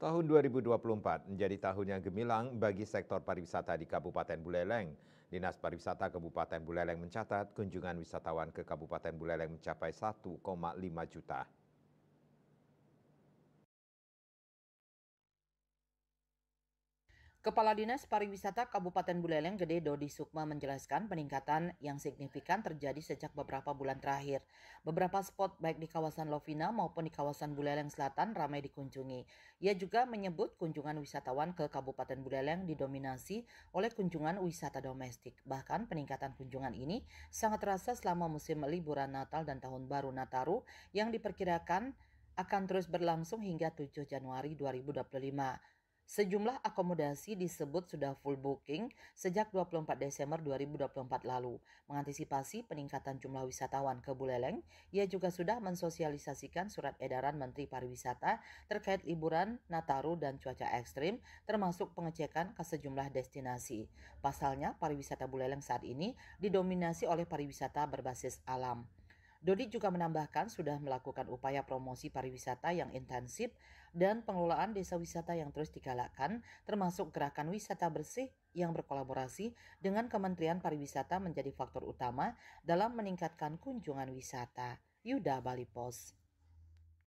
Tahun 2024 menjadi tahun yang gemilang bagi sektor pariwisata di Kabupaten Buleleng. Dinas Pariwisata Kabupaten Buleleng mencatat kunjungan wisatawan ke Kabupaten Buleleng mencapai 1,5 juta. Kepala Dinas Pariwisata Kabupaten Buleleng Gede Dodi Sukma menjelaskan peningkatan yang signifikan terjadi sejak beberapa bulan terakhir. Beberapa spot baik di kawasan Lovina maupun di kawasan Buleleng Selatan ramai dikunjungi. Ia juga menyebut kunjungan wisatawan ke Kabupaten Buleleng didominasi oleh kunjungan wisata domestik. Bahkan peningkatan kunjungan ini sangat terasa selama musim liburan Natal dan Tahun Baru Nataru yang diperkirakan akan terus berlangsung hingga 7 Januari 2025. Sejumlah akomodasi disebut sudah full booking sejak 24 Desember 2024 lalu. Mengantisipasi peningkatan jumlah wisatawan ke Buleleng, ia juga sudah mensosialisasikan surat edaran Menteri Pariwisata terkait liburan Nataru dan cuaca ekstrim, termasuk pengecekan ke sejumlah destinasi. Pasalnya, pariwisata Buleleng saat ini didominasi oleh pariwisata berbasis alam. Dodi juga menambahkan sudah melakukan upaya promosi pariwisata yang intensif dan pengelolaan desa wisata yang terus digalakkan, termasuk gerakan wisata bersih yang berkolaborasi dengan Kementerian Pariwisata menjadi faktor utama dalam meningkatkan kunjungan wisata. Yuda Bali Pos.